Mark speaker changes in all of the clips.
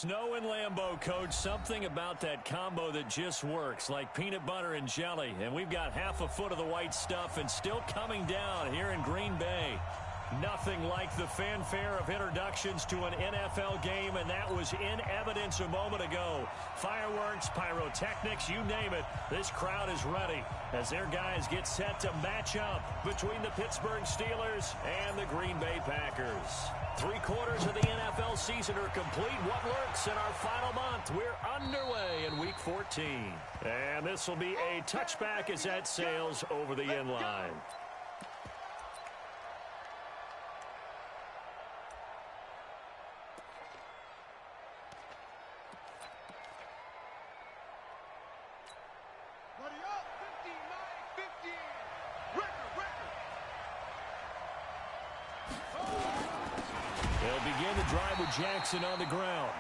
Speaker 1: Snow and Lambeau, Coach. Something about that combo that just works, like peanut butter and jelly. And we've got half a foot of the white stuff and still coming down here in Green Bay. Nothing like the fanfare of introductions to an NFL game, and that was in evidence a moment ago. Fireworks, pyrotechnics, you name it. This crowd is ready as their guys get set to match up between the Pittsburgh Steelers and the Green Bay Packers. 3/4 of the NFL season are complete. What lurks in our final month? We're underway in Week 14. And this will be a touchback as that sails over the end line. Jackson on the ground.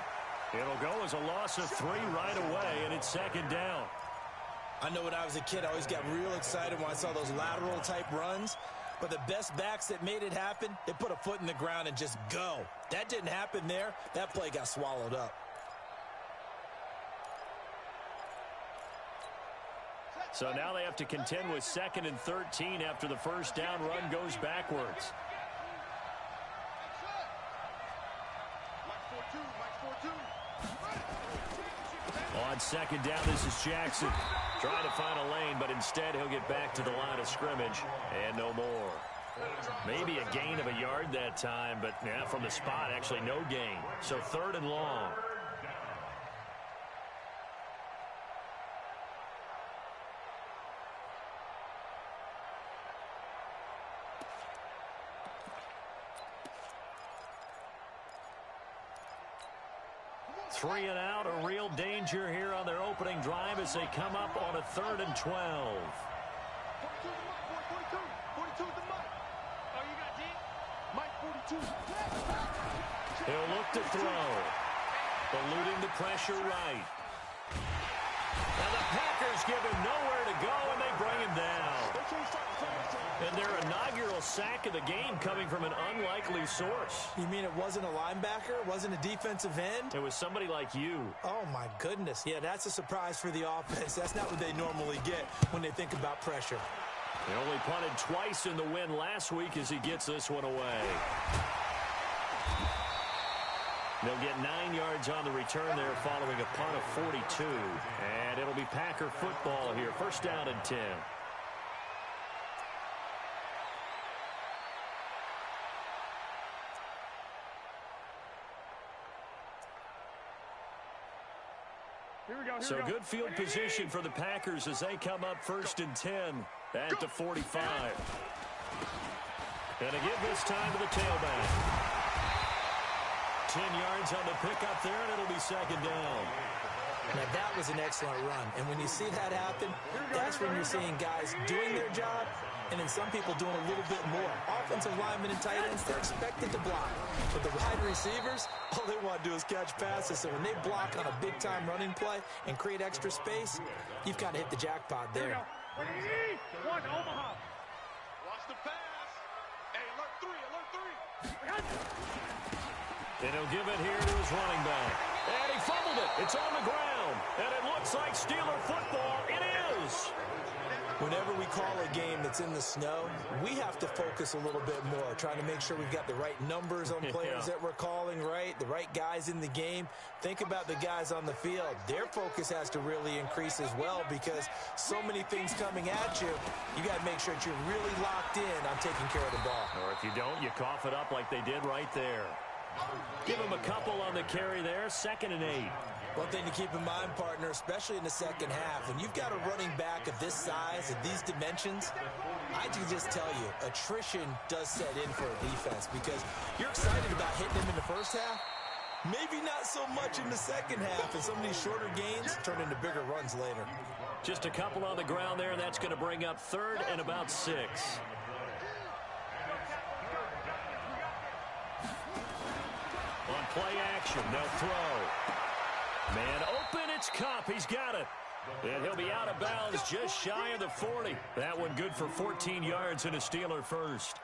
Speaker 1: It'll go as a loss of 3 right away, and it's second down.
Speaker 2: I know when I was a kid, I always got real excited when I saw those lateral-type runs. But the best backs that made it happen, they put a foot in the ground and just go. That didn't happen there. That play got swallowed up.
Speaker 1: So now they have to contend with 2nd and 13 after the first down run goes backwards. On second down, this is Jackson. Trying to find a lane, but instead he'll get back to the line of scrimmage and no more. Maybe a gain of a yard that time, but yeah, from the spot, actually no gain. So 3rd and long. Three and out, a real danger here on their opening drive as they come up on a 3rd and 12. He'll look to throw. Eluding the pressure right. Now the Packers give him nowhere to go, and they bring him down. And their inaugural sack of the game coming from an unlikely source.
Speaker 2: You mean it wasn't a linebacker? It wasn't a defensive end?
Speaker 1: It was somebody like you.
Speaker 2: Oh, my goodness. Yeah, that's a surprise for the offense. That's not what they normally get when they think about pressure.
Speaker 1: They only punted twice in the win last week as he gets this one away. They'll get 9 yards on the return there following a punt of 42. And it'll be Packer football here. First down and 10. So good field position for the Packers as they come up 1st and 10 at the 45. And a give this time to the tailback. 10 yards on the pickup there, and it'll be second down.
Speaker 2: Now, that was an excellent run. And when you see that happen, that's when you're seeing guys doing their job and then some people doing a little bit more. Offensive linemen and tight ends, they're expected to block. But the wide receivers, all they want to do is catch passes. So when they block on a big-time running play and create extra space, you've got to hit the jackpot there.
Speaker 3: One, Omaha. Watch the pass. Hey, alert 3, alert 3.
Speaker 1: And he'll give it here to his running back. And he fumbled it. It's on the ground. And it looks like Steeler football. It is.
Speaker 2: Whenever we call a game that's in the snow, we have to focus a little bit more, trying to make sure we've got the right numbers on players that we're calling, right? The right guys in the game. Think about the guys on the field. Their focus has to really increase as well because so many things coming at you, you got to make sure that you're really locked in on taking care of the ball.
Speaker 1: Or if you don't, you cough it up like they did right there. Give him a couple on the carry there, 2nd and 8.
Speaker 2: One thing to keep in mind, partner, especially in the second half, when you've got a running back of this size and these dimensions, I can just tell you, attrition does set in for a defense because you're excited about hitting him in the first half, maybe not so much in the second half, and some of these shorter gains turn into bigger runs later.
Speaker 1: Just a couple on the ground there, and that's going to bring up 3rd and about 6. On play action, they'll throw. Man open, it's Kupp. He's got it. And he'll be out of bounds just shy of the 40. That one good for 14 yards and a Steeler first.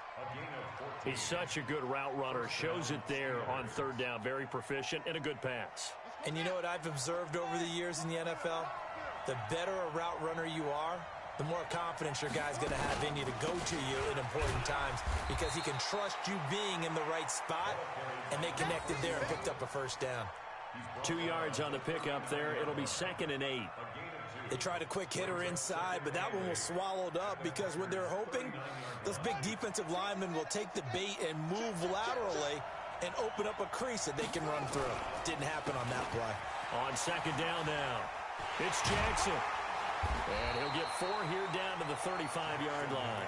Speaker 1: He's such a good route runner. Shows it there on 3rd down. Very proficient and a good pass.
Speaker 2: And you know what I've observed over the years in the NFL? The better a route runner you are, the more confidence your guy's going to have in you to go to you in important times because he can trust you being in the right spot, and they connected there and picked up a first down.
Speaker 1: 2 yards on the pickup there. It'll be 2nd and 8.
Speaker 2: They tried a quick hitter inside, but that one was swallowed up because what they're hoping, those big defensive linemen will take the bait and move laterally and open up a crease that they can run through. Didn't happen on that play.
Speaker 1: On 2nd down now, it's Jackson. And he'll get 4 here down to the 35-yard line.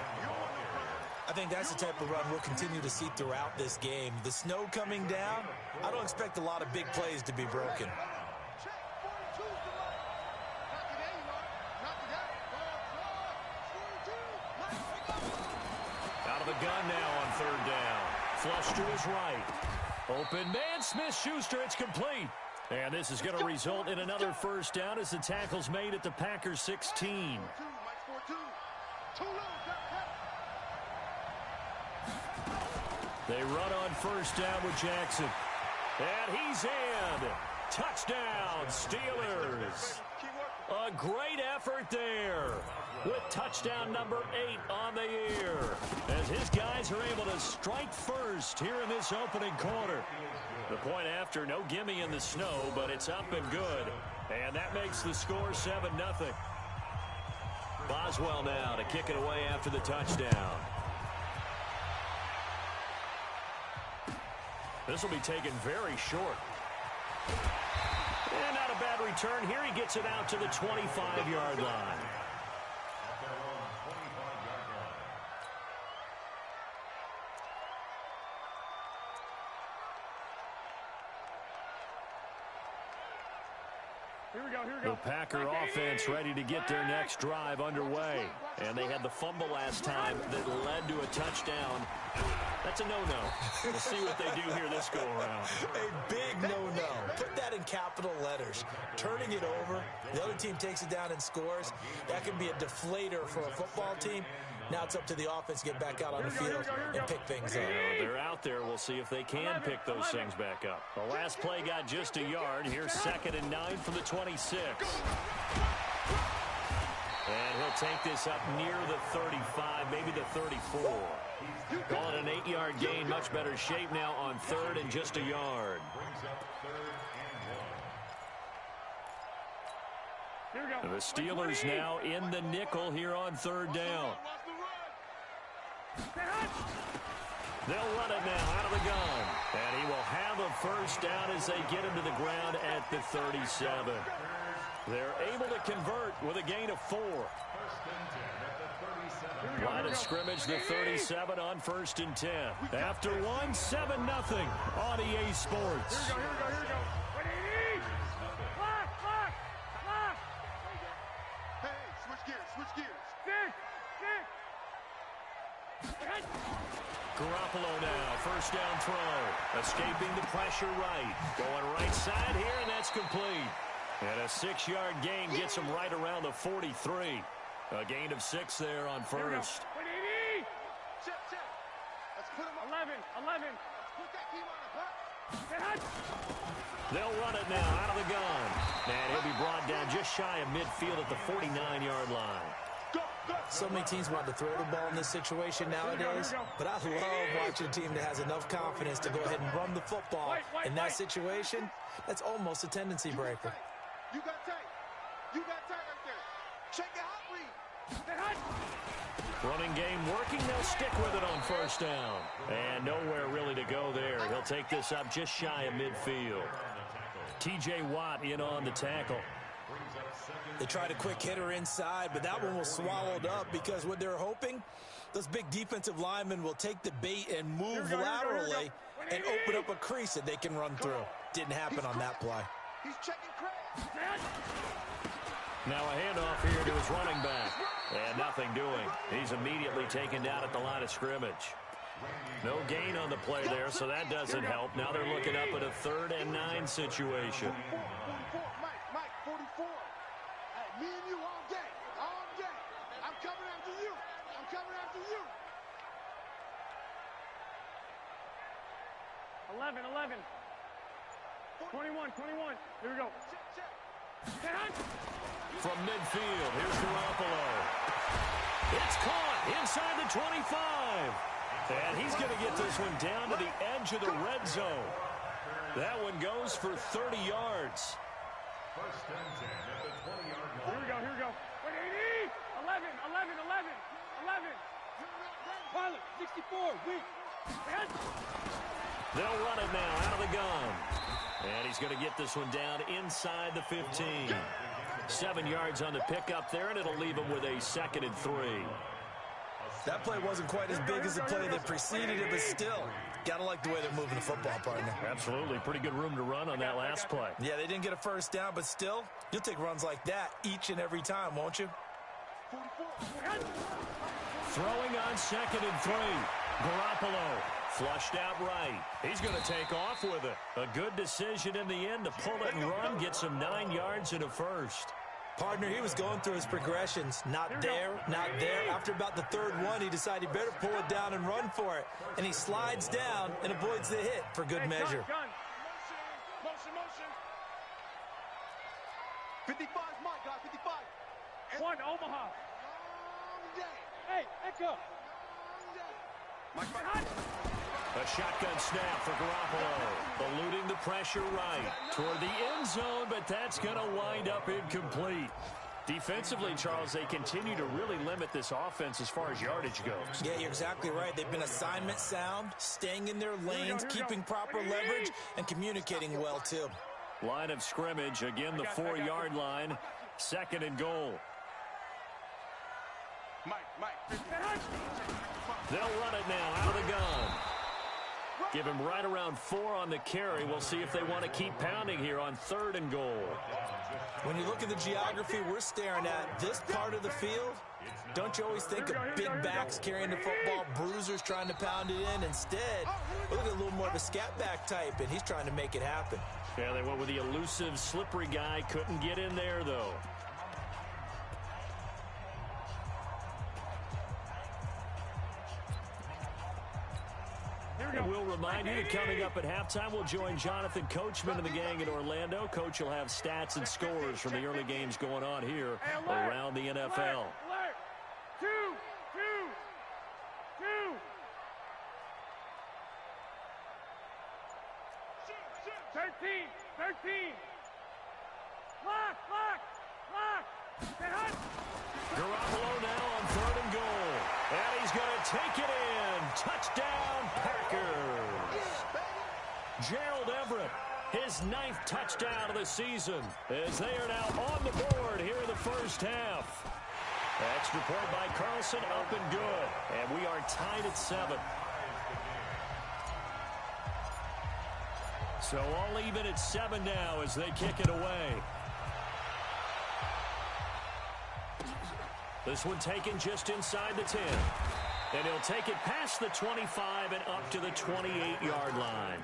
Speaker 2: I think that's the type of run we'll continue to see throughout this game. The snow coming down, I don't expect a lot of big plays to be broken.
Speaker 1: Out of the gun now on 3rd down. Flush to his right. Open man, Smith-Schuster, it's complete. And this is going to result in another first down as the tackle's made at the Packers 16. They run on first down with Jackson. And he's in. Touchdown, Steelers. A great effort there with touchdown number 8 on the year as his guys are able to strike first here in this opening quarter. The point after, no gimme in the snow, but it's up and good. And that makes the score 7-0. Boswell now to kick it away after the touchdown. This will be taken very short. And not a bad return here. He gets it out to the 25-yard line. The Packer offense ready to get their next drive underway. And they had the fumble last time that led to a touchdown. That's a no-no. We'll see what they do here this go-around.
Speaker 2: A big no-no. Put that in capital letters. Turning it over, the other team takes it down and scores. That can be a deflator for a football team. Now it's up to the offense to get back out on the field and pick things up.
Speaker 1: They're out there. We'll see if they can pick those things back up. The last play got just a yard. Here's 2nd and 9 from the 26. And he'll take this up near the 35, maybe the 34. Calling an 8-yard gain. Much better shape now on 3rd and just a yard. The Steelers now in the nickel here on 3rd down. They'll run it now out of the gun. And he will have a first down as they get him to the ground at the 37. They're able to convert with a gain of 4. Line of scrimmage, the 37 on 1st and 10. After 1, 7-0 on EA Sports.
Speaker 3: Here we go. Hey, switch gears.
Speaker 1: Garoppolo now, first down throw. Escaping the pressure right. Going right side here, and that's complete. And a 6-yard gain gets him right around the 43. A gain of 6 there on 1st.
Speaker 3: Check. Let's put him 11. Let's put that team on a hut.
Speaker 1: They'll run it now out of the gun. And he'll be brought down just shy of midfield at the 49-yard line.
Speaker 2: So many teams want to throw the ball in this situation nowadays, but I love watching a team that has enough confidence to go ahead and run the football. In that situation, that's almost a tendency breaker.
Speaker 3: You got tight right there. Check it out,
Speaker 1: Running game working. They'll stick with it on first down. And nowhere really to go there. He'll take this up just shy of midfield. T.J. Watt in on the tackle.
Speaker 2: They tried a quick hitter inside, but that one was swallowed up because what they're hoping, those big defensive linemen will take the bait and move laterally and open up a crease that they can run through. Didn't happen on that play.
Speaker 3: He's checking crack.
Speaker 1: Now a handoff here to his running back. And nothing doing. He's immediately taken down at the line of scrimmage. No gain on the play there, so that doesn't help. Now they're looking up at a 3rd and 9 situation.
Speaker 3: 44. Mike, 44. Hey, me and you all day. I'm coming after you. 11. 21. Here we go.
Speaker 1: From midfield, here's Garoppolo. It's caught inside the 25. And he's going to get this one down to the edge of the red zone. That one goes for 30 yards.
Speaker 3: First and 10 at the 20-yard line. Here we go. Wait, 11. Pilot, 64, weak.
Speaker 1: They'll run it now out of the gun. And he's going to get this one down inside the 15. 7 yards on the pickup there, and it'll leave him with a 2nd and 3.
Speaker 2: That play wasn't quite as big as the play that preceded it, but still, gotta like the way they're moving the football, partner.
Speaker 1: Absolutely. Pretty good room to run on that last play.
Speaker 2: Yeah, they didn't get a first down, but still, you'll take runs like that each and every time, won't you?
Speaker 1: Throwing on 2nd and 3. Garoppolo flushed out right. He's going to take off with it. A good decision in the end to pull it and run, gets him 9 yards and a first.
Speaker 2: Partner, he was going through his progressions. Not there, not there. After about the third one, he decided he better pull it down and run for it. And he slides down and avoids the hit for good measure.
Speaker 3: Motion. 55 is Mike, guys, 55. One, Omaha. Hey, Echo.
Speaker 1: A shotgun snap for Garoppolo. Eluding the pressure right toward the end zone, but that's going to wind up incomplete. Defensively, Charles, they continue to really limit this offense as far as yardage goes.
Speaker 2: Yeah, you're exactly right. They've been assignment sound, staying in their lanes, keeping proper leverage, and communicating well, too.
Speaker 1: Line of scrimmage, again the 4-yard line. 2nd and goal.
Speaker 3: Mike.
Speaker 1: They'll run it now out of the gun. Give him right around 4 on the carry. We'll see if they want to keep pounding here on 3rd and goal.
Speaker 2: When you look at the geography we're staring at, this part of the field, don't you always think of big backs carrying the football, bruisers trying to pound it in? Instead, look at a little more of a scat back type, and he's trying to make it happen.
Speaker 1: Yeah, they went with the elusive, slippery guy. Couldn't get in there, though. And we'll remind you that coming up at halftime, we'll join Jonathan Coachman and the gang in Orlando. Coach will have stats and scores from the early games going on here around the NFL.
Speaker 3: 2. 13. Lock.
Speaker 1: Garoppolo now on 3rd and goal. And he's going to take it in. Touchdown, Packers. Gerald Everett, his 9th touchdown of the season, as they are now on the board here in the first half. Extra point by Carlson, up and good. And we are tied at 7. So all even at 7 now as they kick it away. This one taken just inside the 10. And he'll take it past the 25 and up to the 28-yard line.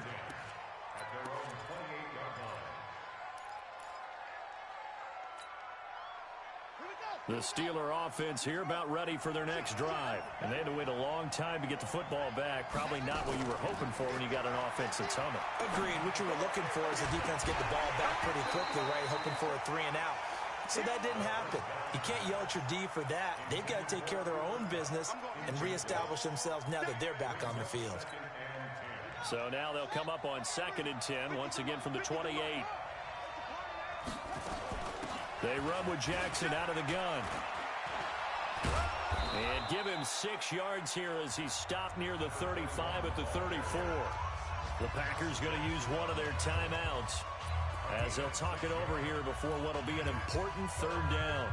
Speaker 1: The Steeler offense here about ready for their next drive. And they had to wait a long time to get the football back. Probably not what you were hoping for when you got an offense that's humming.
Speaker 2: Agreed. What you were looking for is the defense get the ball back pretty quickly, right? Hoping for a 3 and out. So that didn't happen. You can't yell at your D for that. They've got to take care of their own business and reestablish themselves now that they're back on the field.
Speaker 1: So now they'll come up on 2nd and 10, once again from the 28. They run with Jackson out of the gun. And give him 6 yards here as he's stopped near the 35 at the 34. The Packers going to use one of their timeouts as they'll talk it over here before what will be an important 3rd down.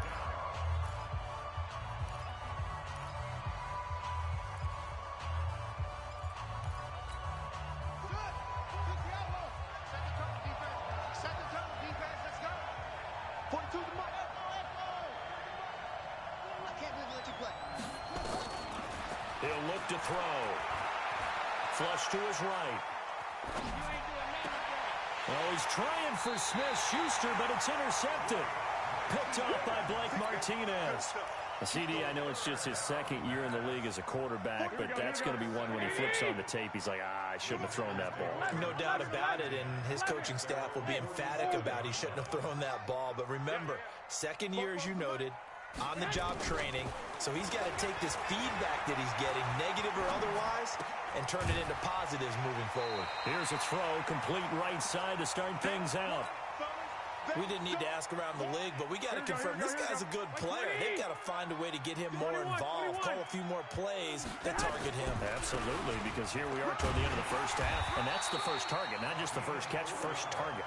Speaker 1: He'll look to throw. Flush to his right. Well, he's trying for Smith-Schuster, but it's intercepted. Picked off by Blake Martinez. CD, I know it's just his second year in the league as a quarterback, but that's going to be one when he flips on the tape. He's like, I shouldn't have thrown that ball.
Speaker 2: No doubt about it, and his coaching staff will be emphatic about he shouldn't have thrown that ball. But remember, second year, as you noted, on-the-job training, so he's got to take this feedback that he's getting, negative or otherwise, and turn it into positives moving forward.
Speaker 1: Here's a throw, complete right side to start things out.
Speaker 2: We didn't need to ask around the league, but we got to confirm this guy's a good player. They've got to find a way to get him more involved, call a few more plays that target him.
Speaker 1: Absolutely, because here we are toward the end of the first half, and that's the first target, not just the first catch, first target.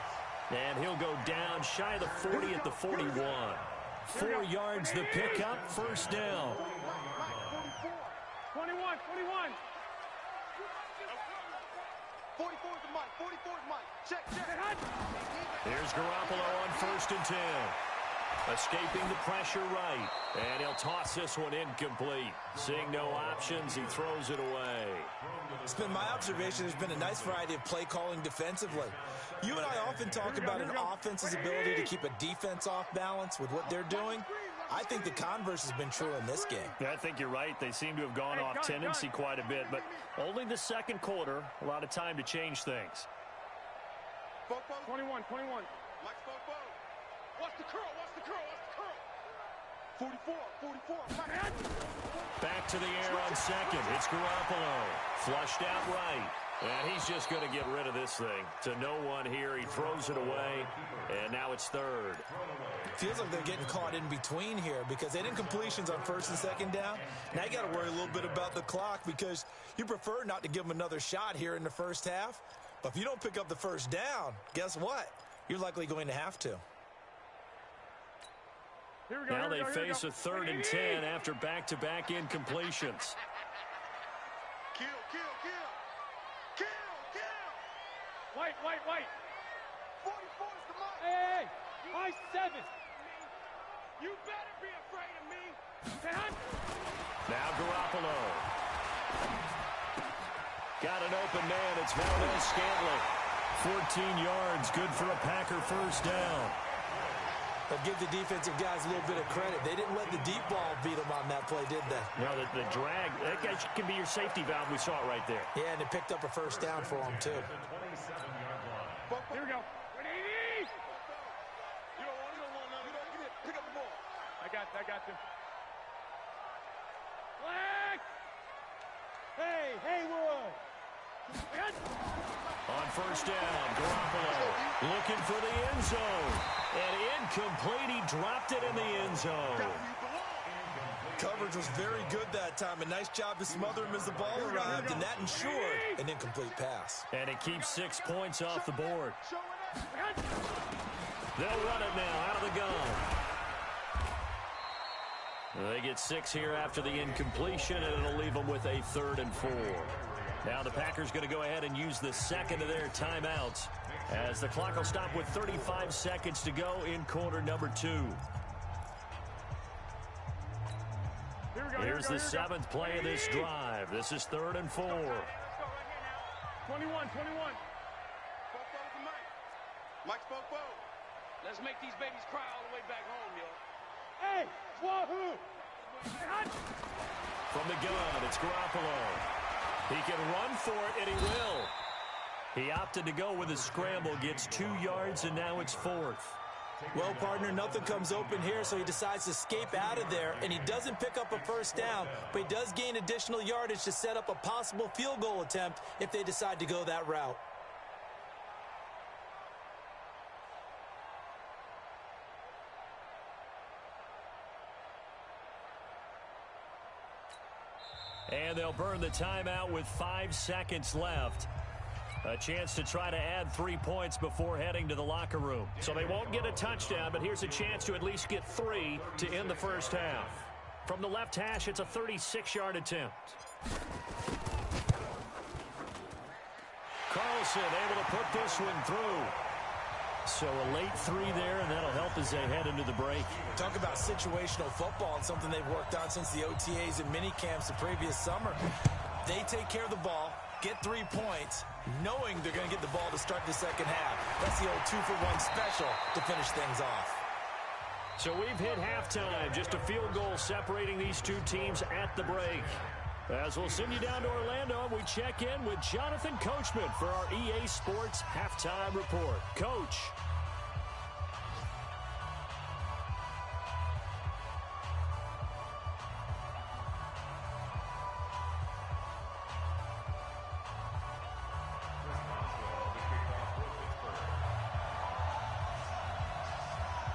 Speaker 1: And he'll go down shy of the 40 at the 41. 4 yards the pickup, first down.
Speaker 3: 21. 44 is the mic. 44 is Mike. Check.
Speaker 1: Here's Garoppolo on 1st and 10. Escaping the pressure right. And he'll toss this one incomplete. Seeing no options, he throws it away.
Speaker 2: It's been my observation there's been a nice variety of play calling defensively. You and I often talk about an offense's ability to keep a defense off balance with what they're doing. I think the converse has been true in this game.
Speaker 1: Yeah, I think you're right. They seem to have gone off tendency quite a bit, but only the second quarter, a lot of time to change things.
Speaker 3: 21. Mike Spopo. Watch the curl. 44.
Speaker 1: Back to the air on second. It's Garoppolo. Flushed out right. And he's just going to get rid of this thing. To no one here. He throws it away. And now it's third.
Speaker 2: Feels like they're getting caught in between here because they didn't completions on 1st and 2nd down. Now you got to worry a little bit about the clock because you prefer not to give them another shot here in the first half. But if you don't pick up the first down, guess what? You're likely going to have to.
Speaker 1: Now they face a 3rd and 10 after back-to-back incompletions.
Speaker 3: Kill. White. 44 is the mic.
Speaker 4: Hey, my 7.
Speaker 3: You better be afraid of me.
Speaker 1: Now Garoppolo. Got an open man. It's Valdez-Scantling. 14 yards. Good for a Packer first down.
Speaker 2: But give the defensive guys a little bit of credit. They didn't let the deep ball beat them on that play, did they?
Speaker 1: No, the drag, that guy can be your safety valve. We saw it right there.
Speaker 2: Yeah, and they picked up a first down for them, too.
Speaker 3: Here we go. 180! You don't want none. Get it. Pick up the ball. I got you. Flag!
Speaker 4: Hey, Haywood!
Speaker 1: On first down, Garoppolo looking for the end zone. And incomplete, he dropped it in the end zone.
Speaker 2: Coverage was very good that time. A nice job to smother him as the ball arrived, and that ensured an incomplete pass.
Speaker 1: And it keeps 6 points off the board. They'll run it now out of the gun. They get 6 here after the incompletion, and it'll leave them with a 3rd and 4. Now the Packers going to go ahead and use the second of their timeouts as the clock will stop with 35 seconds to go in quarter number 2. Here's the 7th play of this drive. This is 3rd and 4.
Speaker 3: 21. Mike Spopo. Let's make these babies cry all the way back home, yo.
Speaker 4: Hey, wahoo!
Speaker 1: From the gun, it's Garoppolo. He can run for it, and he will. He opted to go with a scramble, gets 2 yards, and now it's 4th.
Speaker 2: Well, partner, nothing comes open here, so he decides to escape out of there, and he doesn't pick up a first down, but he does gain additional yardage to set up a possible field goal attempt if they decide to go that route.
Speaker 1: And they'll burn the timeout with 5 seconds left. A chance to try to add 3 points before heading to the locker room. So they won't get a touchdown, but here's a chance to at least get 3 to end the first half. From the left hash, it's a 36-yard attempt. Carlson able to put this one through. So a late 3 there, and that'll help as they head into the break.
Speaker 2: Talk about situational football and something they've worked on since the OTAs and mini camps the previous summer. They take care of the ball, get 3 points, knowing they're going to get the ball to start the second half. That's the old 2-for-1 special to finish things off.
Speaker 1: So we've hit halftime. Just a field goal separating these two teams at the break. As we'll send you down to Orlando, we check in with Jonathan Coachman for our EA Sports Halftime Report. Coach.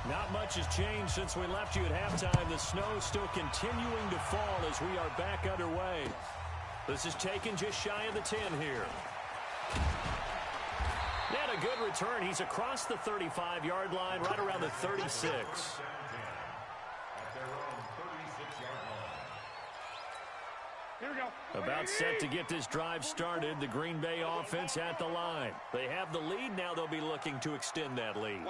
Speaker 1: Not much has changed since we left you at halftime. The snow still continuing to fall as we are back underway. This is taken just shy of the 10 here. And a good return. He's across the 35-yard line, right around the 36.
Speaker 4: Here we go.
Speaker 1: About set to get this drive started. The Green Bay offense at the line. They have the lead. Now they'll be looking to extend that lead.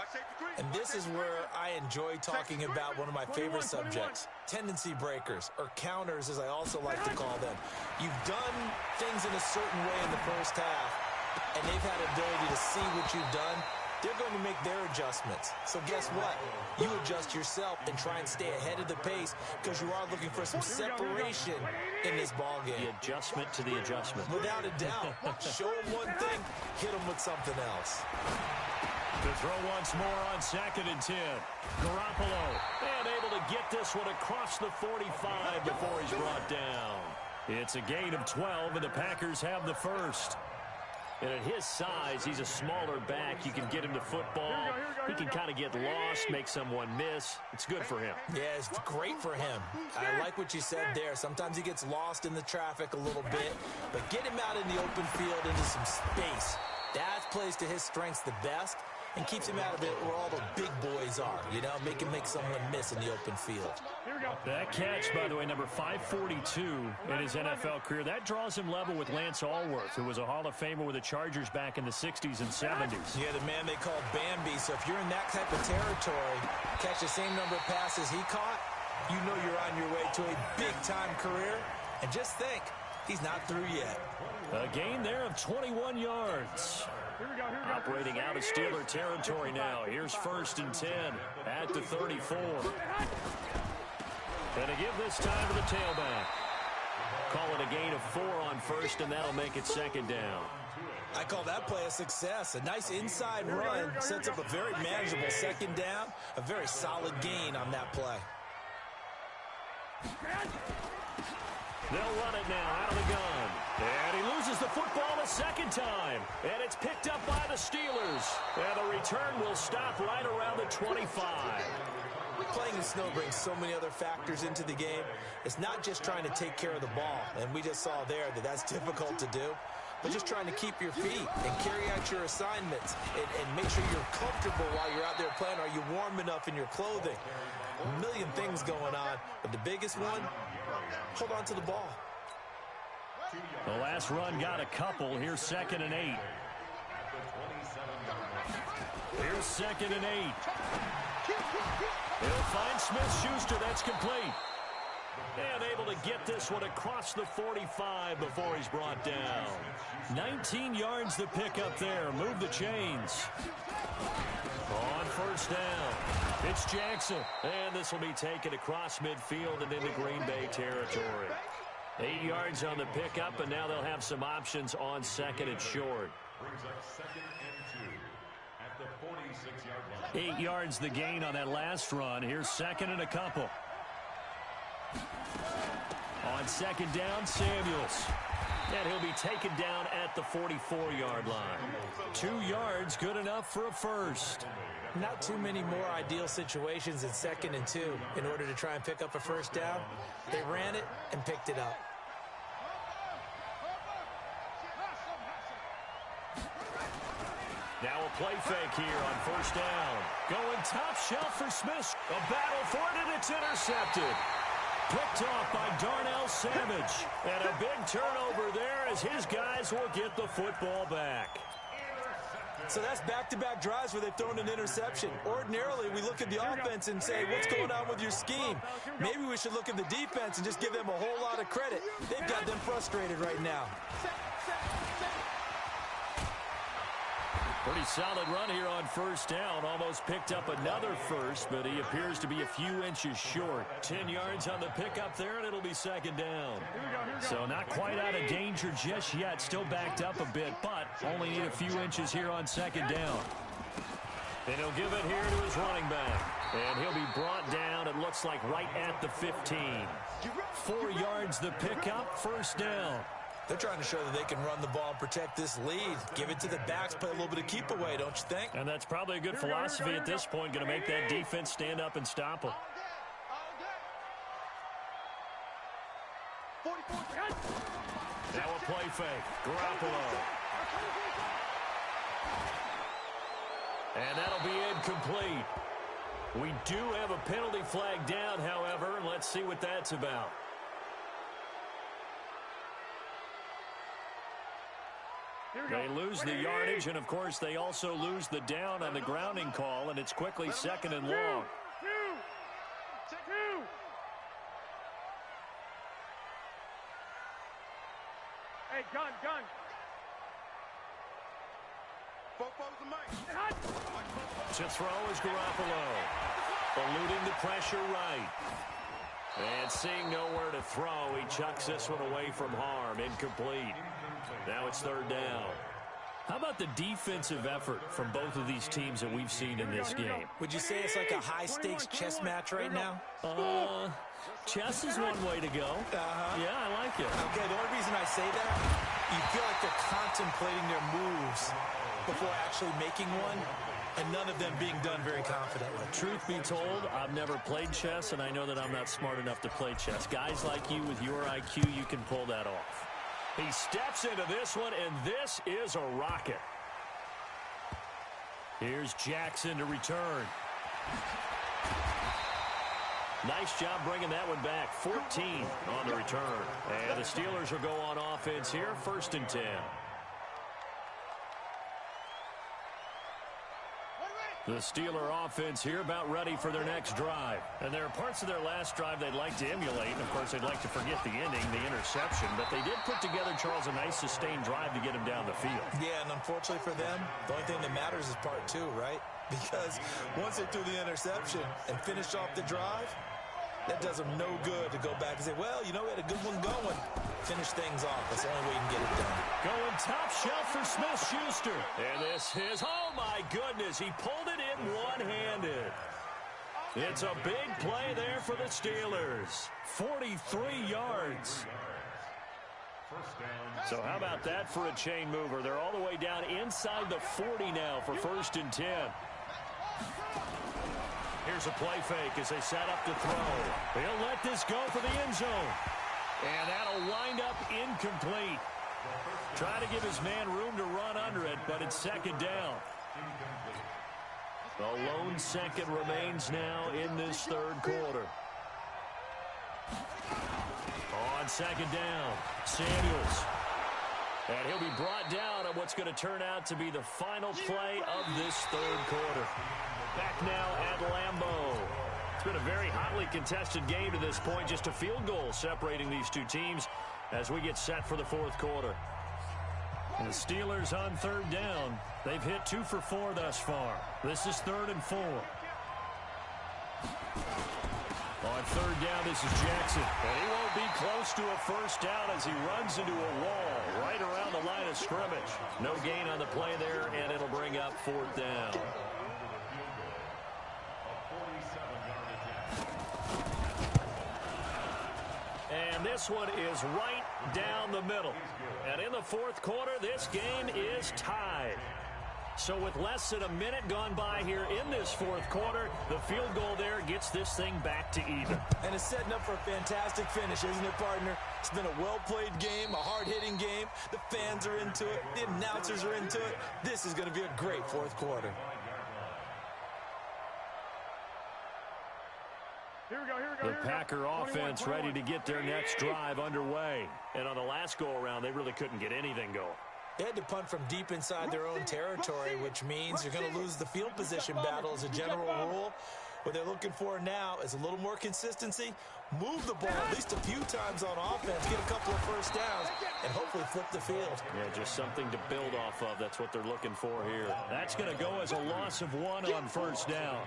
Speaker 2: And this is where I enjoy talking about one of my favorite subjects, tendency breakers, or counters as I also like to call them. You've done things in a certain way in the first half, and they've had ability to see what you've done. They're going to make their adjustments. So guess what? You adjust yourself and try and stay ahead of the pace because you are looking for some separation in this ball game.
Speaker 1: The adjustment to the adjustment.
Speaker 2: Without a doubt. Show them one thing, hit them with something else.
Speaker 1: To throw once more on 2nd and 10. Garoppolo, and able to get this one across the 45 before he's brought down. It's a gain of 12, and the Packers have the first. And at his size, he's a smaller back. You can get him to football. He can kind of get lost, make someone miss. It's good for him.
Speaker 2: Yeah, it's great for him. I like what you said there. Sometimes he gets lost in the traffic a little bit, but get him out in the open field into some space. That plays to his strengths the best and keeps him out of it where all the big boys are, you know, make him make someone miss in the open field.
Speaker 1: That catch, by the way, number 542 in his NFL career, that draws him level with Lance Allworth, who was a Hall of Famer with the Chargers back in the 60s and 70s.
Speaker 2: Yeah, the man they call Bambi. So if you're in that type of territory, catch the same number of passes he caught, you know you're on your way to a big-time career. And just think, he's not through yet.
Speaker 1: A gain there of 21 yards. Operating out of Steeler territory now. Here's 1st and 10 at the 34. And to give this time to the tailback. Call it a gain of 4 on 1st, and that'll make it 2nd down.
Speaker 2: I call that play a success. A nice inside run sets up a very manageable 2nd down. A very solid gain on that play.
Speaker 1: They'll run it now out of the gun. And he loses the football a 2nd time. And it's picked up by the Steelers. And the return will stop right around the 25.
Speaker 2: Playing in snow brings so many other factors into the game. It's not just trying to take care of the ball. And we just saw there that that's difficult to do. But just trying to keep your feet and carry out your assignments and make sure you're comfortable while you're out there playing. Are you warm enough in your clothing? A million things going on. But the biggest one, hold on to the ball.
Speaker 1: The last run got a couple. Here's 2nd and 8. Here's 2nd and 8. He'll find Smith-Schuster. That's complete. And able to get this one across the 45 before he's brought down. 19 yards to pick up there. Move the chains. On 1st down, it's Jackson. And this will be taken across midfield and into Green Bay territory. 8 yards on the pickup, and now they'll have some options on 2nd and short. 8 yards the gain on that last run. Here's 2nd and a couple. On 2nd down, Samuels. And he'll be taken down at the 44-yard line. 2 yards, good enough for a first.
Speaker 2: Not too many more ideal situations in 2nd and 2 in order to try and pick up a first down. They ran it and picked it up.
Speaker 1: Now a play fake here on 1st down. Going top shelf for Smith. A battle for it, and it's intercepted. Picked off by Darnell Savage. And a big turnover there as his guys will get the football back.
Speaker 2: So that's back-to-back drives where they've thrown an interception. Ordinarily, we look at the offense and say, what's going on with your scheme? Maybe we should look at the defense and just give them a whole lot of credit. They've got them frustrated right now.
Speaker 1: Pretty solid run here on first down. Almost picked up another first, but he appears to be a few inches short. 10 yards on the pickup there, and it'll be second down.
Speaker 4: Here we go.
Speaker 1: So not quite out of danger just yet. Still backed up a bit, but only need a few inches here on second down. And he'll give it here to his running back. And he'll be brought down, it looks like, right at the 15. 4 yards the pickup, first down.
Speaker 2: They're trying to show that they can run the ball and protect this lead. Give it to the backs, play a little bit of keep away, don't you think?
Speaker 1: And that's probably a good philosophy at this point, going to make that defense stand up and stop them. Now a play fake. Garoppolo. And that'll be incomplete. We do have a penalty flag down, however, and let's see what that's about. They lose the yardage, and, of course, they also lose the down on the grounding call, and it's quickly second and long.
Speaker 4: Hey, gun.
Speaker 1: To throw is Garoppolo. Eluding the pressure right. And seeing nowhere to throw, he chucks this one away from harm. Incomplete. Now it's third down. How about the defensive effort from both of these teams that we've seen in this game?
Speaker 2: Would you say it's like a high-stakes chess match right now?
Speaker 1: Chess is one way to go. Yeah, I like it.
Speaker 2: Okay, the only reason I say that, you feel like they're contemplating their moves before actually making one, and none of them being done very confidently.
Speaker 1: Truth be told, I've never played chess, and I know that I'm not smart enough to play chess. Guys like you with your IQ, you can pull that off. He steps into this one, and this is a rocket. Here's Jackson to return. Nice job bringing that one back. 14 on the return. And the Steelers will go on offense here, 1st and 10. The Steeler offense here about ready for their next drive. And there are parts of their last drive they'd like to emulate. And, of course, they'd like to forget the ending, the interception. But they did put together, Charles, a nice sustained drive to get him down the field.
Speaker 2: Yeah, and unfortunately for them, the only thing that matters is part 2, right? Because once they threw the interception and finished off the drive, that does them no good to go back and say, well, you know, we had a good one going. Finish things off. That's the only way you can get it done.
Speaker 1: Going top shelf for Smith-Schuster. And this is, oh, my goodness, he pulled it in one-handed. It's a big play there for the Steelers. 43 yards. So how about that for a chain mover? They're all the way down inside the 40 now for 1st and 10. Here's a play fake as they set up to throw. He'll let this go for the end zone. And that'll wind up incomplete. Trying to give his man room to run under it, but it's second down. The lone second remains now in this third quarter. On second down, Samuels. And he'll be brought down on what's going to turn out to be the final play of this third quarter. Back now at Lambeau. It's been a very hotly contested game to this point. Just a field goal separating these two teams as we get set for the fourth quarter. And the Steelers on third down. They've hit 2 for 4 thus far. This is 3rd and 4. On third down, this is Jackson. And he won't be close to a first down as he runs into a wall right around the line of scrimmage. No gain on the play there, and it'll bring up 4th down. And this one is right down the middle. And in the fourth quarter, this game is tied. So with less than a minute gone by here in this fourth quarter, the field goal there gets this thing back to even.
Speaker 2: And it's setting up for a fantastic finish, isn't it, partner? It's been a well-played game, a hard-hitting game. The fans are into it. The announcers are into it. This is going to be a great fourth quarter.
Speaker 4: Here we go.
Speaker 1: The Packer offense ready to get their next drive underway. And on the last go-around, they really couldn't get anything going.
Speaker 2: They had to punt from deep inside their own territory, which means you're going to lose the field position battle as a general rule. What they're looking for now is a little more consistency, move the ball at least a few times on offense, get a couple of first downs, and hopefully flip the field.
Speaker 1: Yeah, just something to build off of. That's what they're looking for here. That's going to go as a loss of 1 on first down.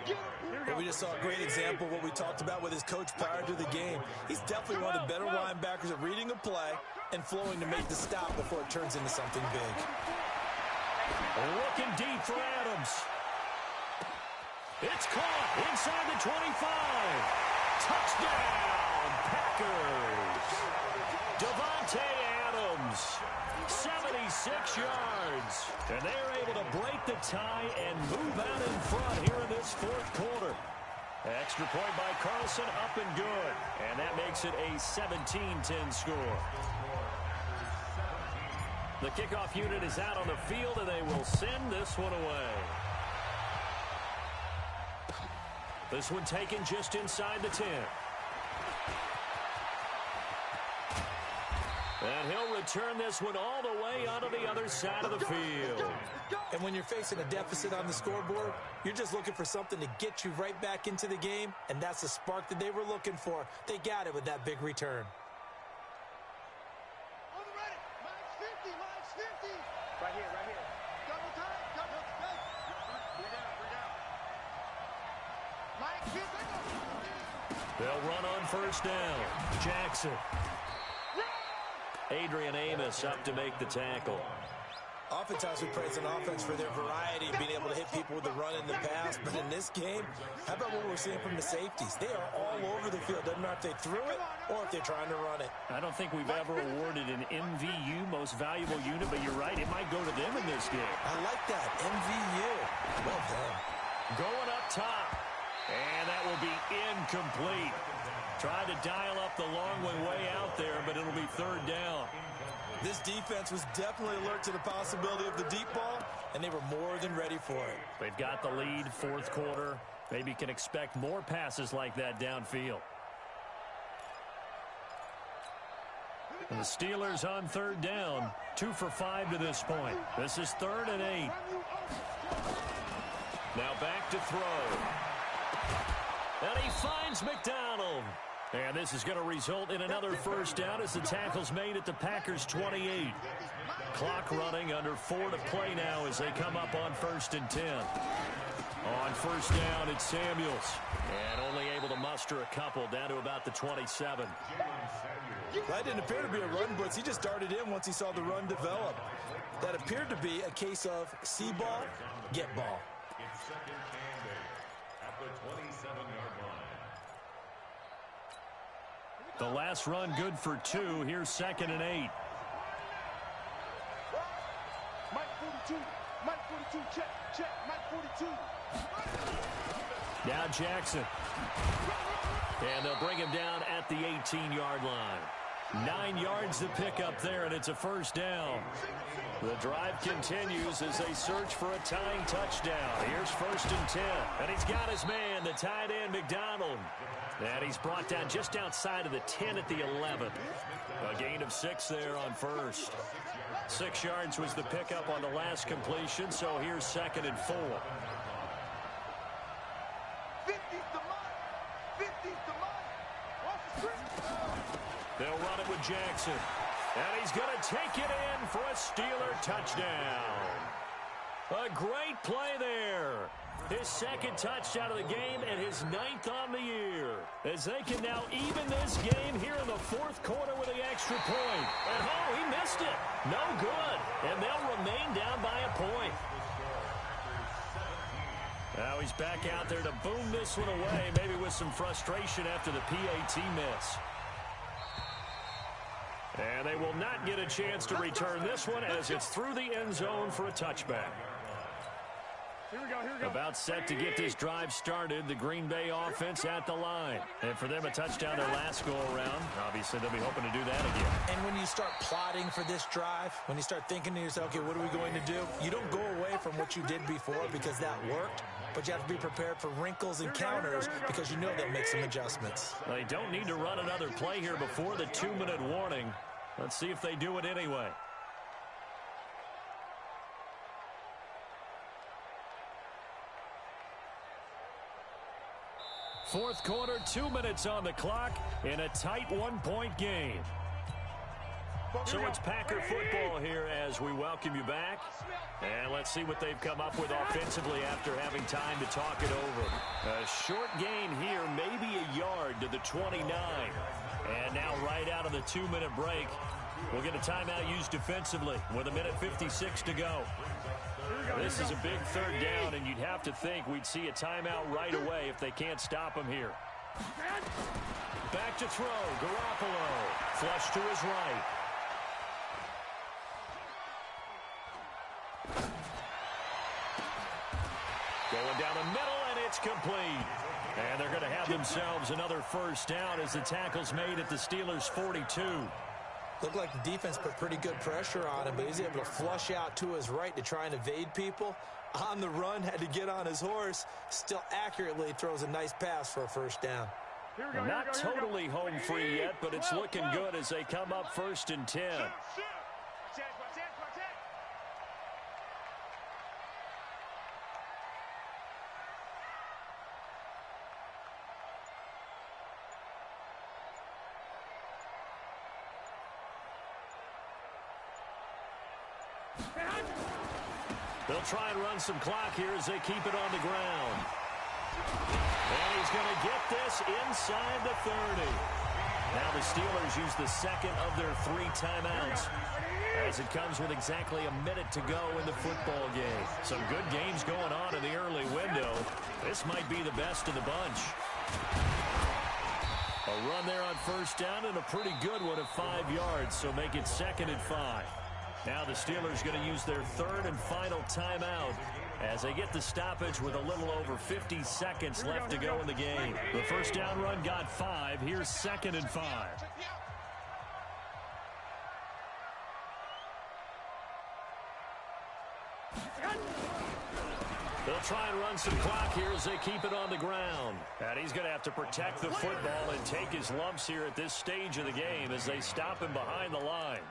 Speaker 2: Well, we just saw a great example of what we talked about with his coach prior to the game. He's definitely one of the better linebackers at reading a play and flowing to make the stop before it turns into something big.
Speaker 1: Looking deep for Adams. It's caught inside the 25. Touchdown, Packers. Devontae Adams, 76 yards. And they're able to break the tie and move out in front here in this fourth quarter. Extra point by Carlson, up and good. And that makes it a 17-10 score. The kickoff unit is out on the field, and they will send this one away. This one taken just inside the 10. And he'll return this one all the way onto the other side of the field.
Speaker 2: And when you're facing a deficit on the scoreboard, you're just looking for something to get you right back into the game, and that's the spark that they were looking for. They got it with that big return.
Speaker 3: Right here, right here. Double time, double time. Mike,
Speaker 1: They'll run on first down. Jackson. Adrian Amos up to make the tackle.
Speaker 2: Oftentimes we praise an offense for their variety of being able to hit people with the run and the pass. But in this game, how about what we're seeing from the safeties? They are all over the field. Doesn't matter if they threw it or if they're trying to run it.
Speaker 1: I don't think we've ever awarded an MVU, most valuable unit, but you're right, it might go to them in this game.
Speaker 2: I like that. MVU. Well done.
Speaker 1: Going up top. And that will be incomplete. Tried to dial up the long way out there, but it'll be third down.
Speaker 2: This defense was definitely alert to the possibility of the deep ball, and they were more than ready for it.
Speaker 1: They've got the lead, fourth quarter. Maybe can expect more passes like that downfield. And the Steelers on third down, 2 for 5 to this point. This is 3rd and 8. Now back to throw. And he finds McDonald. And this is going to result in another first down as the tackle's made at the Packers' 28. Clock running, under 4 to play now as they come up on 1st and 10. On first down, it's Samuels. And only able to muster a couple down to about the 27.
Speaker 2: That didn't appear to be a run blitz. He just darted in once he saw the run develop. That appeared to be a case of see ball, get ball.
Speaker 1: The last run good for 2. Here's 2nd and 8.
Speaker 3: Mike 42. Mike 42. Check. Mike 42.
Speaker 1: Now Jackson. And they'll bring him down at the 18-yard line. 9 yards to pick up there, and it's a first down. The drive continues as they search for a tying touchdown. Here's 1st and 10. And he's got his man, the tight end, McDonald. And he's brought down just outside of the 10 at the 11. A gain of 6 there on first. 6 yards was the pickup on the last completion, so here's 2nd and 4.
Speaker 3: 50's the mark. 50's the mark. Off the street.
Speaker 1: They'll run it with Jackson. And he's going to take it in for a Steeler touchdown. A great play there. His 2nd touchdown of the game and his 9th on the year. As they can now even this game here in the 4th quarter with the extra point. And oh, he missed it. No good. And they'll remain down by a point. Now he's back out there to boom this one away, maybe with some frustration after the PAT miss. And they will not get a chance to return this one as it's through the end zone for a touchback.
Speaker 4: Here we go.
Speaker 1: About set to get this drive started, the Green Bay offense at the line. And for them, a touchdown their last go-around. Obviously, they'll be hoping to do that again.
Speaker 2: And when you start plotting for this drive, when you start thinking to yourself, okay, what are we going to do? You don't go away from what you did before because that worked, but you have to be prepared for wrinkles and counters because you know they'll make some adjustments.
Speaker 1: Well, they don't need to run another play here before the 2-minute warning. Let's see if they do it anyway. Fourth quarter, 2 minutes on the clock in a tight one-point game. So it's Packer football here as we welcome you back. And let's see what they've come up with offensively after having time to talk it over. A short gain here, maybe a yard to the 29. And now right out of the 2-minute break, we'll get a timeout used defensively with 1:56 to go. This is a big third down, and you'd have to think we'd see a timeout right away if they can't stop him here. Back to throw, Garoppolo. Flush to his right. Going down the middle, and it's complete. And they're going to have themselves another first down as the tackle's made at the Steelers' 42.
Speaker 2: Looked like the defense put pretty good pressure on him, but he's able to flush out to his right to try and evade people. On the run, had to get on his horse. Still accurately throws a nice pass for a first down.
Speaker 1: Not totally home free yet, but it's looking good as they come up 1st and 10. They'll try and run some clock here as they keep it on the ground. And he's going to get this inside the 30. Now the Steelers use the second of their 3 timeouts as it comes with exactly a minute to go in the football game. Some good games going on in the early window. This might be the best of the bunch. A run there on first down and a pretty good one of 5 yards, so make it 2nd and 5. Now the Steelers going to use their 3rd and final timeout as they get the stoppage with a little over 50 seconds left to go in the game. The first down run got 5. Here's 2nd and 5. They'll try and run some clock here as they keep it on the ground. And he's going to have to protect the football and take his lumps here at this stage of the game as they stop him behind the line.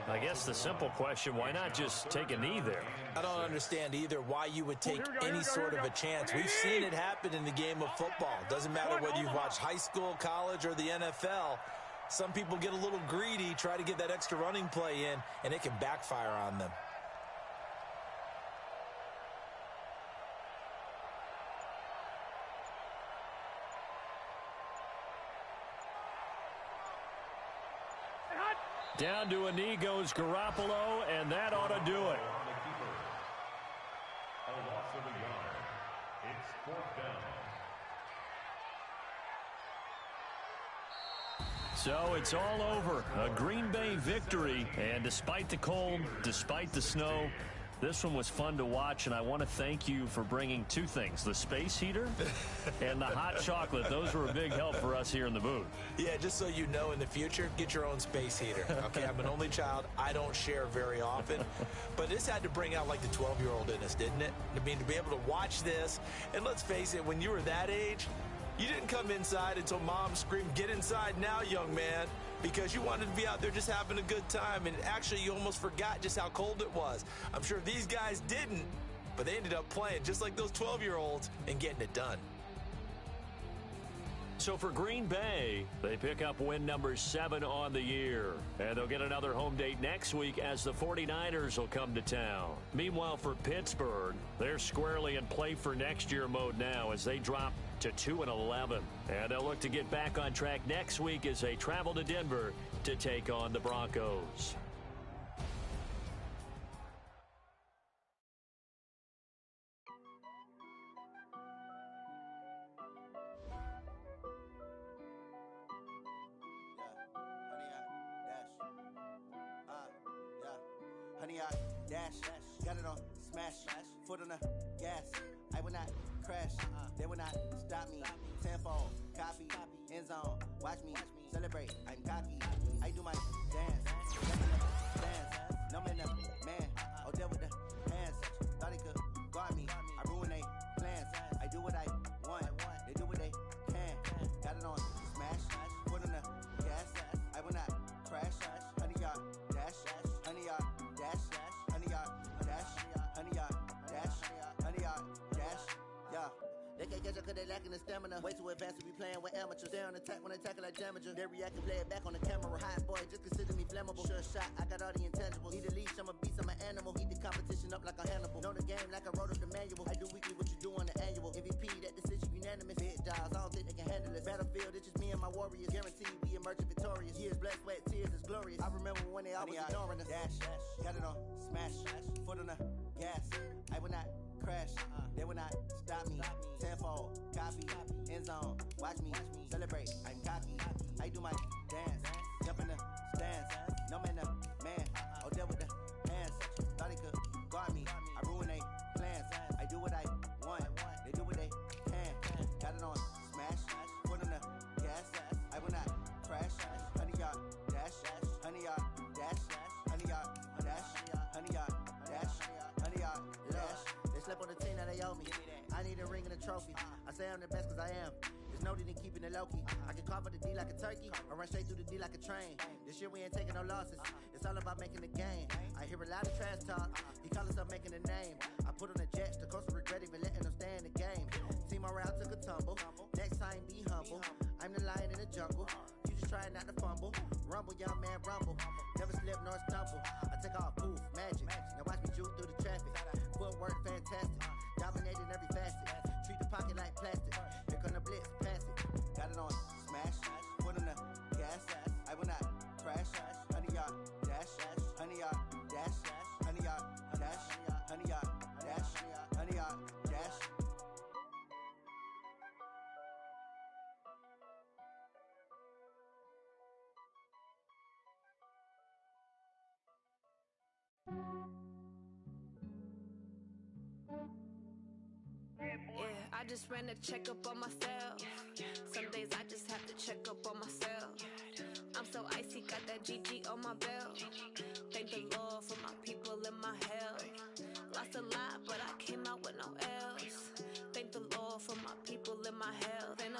Speaker 1: I guess the simple question, why not just take a knee there?
Speaker 2: I don't understand either why you would take any sort of a chance. We've seen it happen in the game of football. Doesn't matter whether you've watched high school, college, or the NFL. Some people get a little greedy, try to get that extra running play in, and it can backfire on them.
Speaker 1: Down to a knee goes Garoppolo, and that ought to do it. So it's all over. A Green Bay victory, and despite the cold, despite the snow, this one was fun to watch, and I want to thank you for bringing 2 things, the space heater and the hot chocolate. Those were a big help for us here in the booth.
Speaker 2: Yeah, just so you know, in the future, get your own space heater. Okay, I'm an only child. I don't share very often. But this had to bring out, like, the 12-year-old in us, didn't it? I mean, to be able to watch this, and let's face it, when you were that age, you didn't come inside until Mom screamed, "Get inside now, young man," because you wanted to be out there just having a good time, and actually you almost forgot just how cold it was. I'm sure these guys didn't, but they ended up playing just like those 12-year-olds and getting it done.
Speaker 1: So for Green Bay, they pick up win number 7 on the year. And they'll get another home date next week as the 49ers will come to town. Meanwhile, for Pittsburgh, they're squarely in play for next year mode now as they drop to 2-11. And they'll look to get back on track next week as they travel to Denver to take on the Broncos.
Speaker 5: Honey, I dash, got it on smash, foot on the gas. I will not crash, they will not stop me. Tenfold, copy, end zone, watch me celebrate. I'm cocky, I do my dance, no man, man. Oh, there with the hands, thought he could guard me. I ruin they plans. I do what I want, they do what they can. Got it on smash, foot on the gas. I will not crash, honey, yard dash, honey, yard dash, honey, yard dash, honey, yard dash, honey, yard dash. Yeah, they can't catch up cause they lacking the stamina. Way too advanced to be playing with amateurs. Stay on attack when attacking like damager. They react and play it back on the camera. Hot boy, just consider me flammable. Sure shot, I got all the intangibles. Need a leash, I'm a beast, I'm an animal. Eat the competition up like a Hannibal. Know the game like I wrote up the manual. I do weekly what you do on the annual. MVP, that decision unanimous. Big dogs, I don't think they can handle this. Battlefield, it's just me and my warriors. Guaranteed we emerging victorious. Years, blood, sweat, tears, it's glorious. I remember when they always ignoring us. Dash, got it on, smash, foot on the gas. I will not crash, they will not stop me. Tenfold, copy, end zone, watch me celebrate. I'm cocky, I do my dance, jump in the stands. No man, the man, oh, there with the hands. Thought he could guard me, I ruin they plans. I do what I want, they do what they can. Got it on, smash, foot on the gas. I will not crash, 100 yard dash, 100 yard dash, 100 yard dash, 100 yard dash, 100 yard dash. They slept on the team, now they owe me. I need a ring and a trophy. I say I'm the best cause I am. There's no need in keeping it low-key. I can carve up the D like a turkey or run straight through the D like a train. This year we ain't taking no losses. It's all about making the game. I hear a lot of trash talk. He call us up making a name. I put on the jets. The coach will regret even letting them stay in the game. Team around took a tumble. Next time be humble. I'm the lion in the jungle. You just trying not to fumble. Rumble, young man, rumble. Never slip nor stumble. I take off, poof, magic. Now watch me juke through the traffic. Footwork fantastic. Dominating every facet. Treat the pocket like plastic. Here come the blitz, pass it. Got it on, smash. Foot on the gas. I will not crash. 100 yard dash. 100 yard dash. 100 yard dash. 100 yard dash. 100 yard dash.
Speaker 6: Yeah, I just ran a checkup on myself. Some days I just have to check up on myself. I'm so icy, got that GG on my belt. Thank the Lord for my people and my health. Lost a lot, but I came out with no else. Thank the Lord for my people and my health. And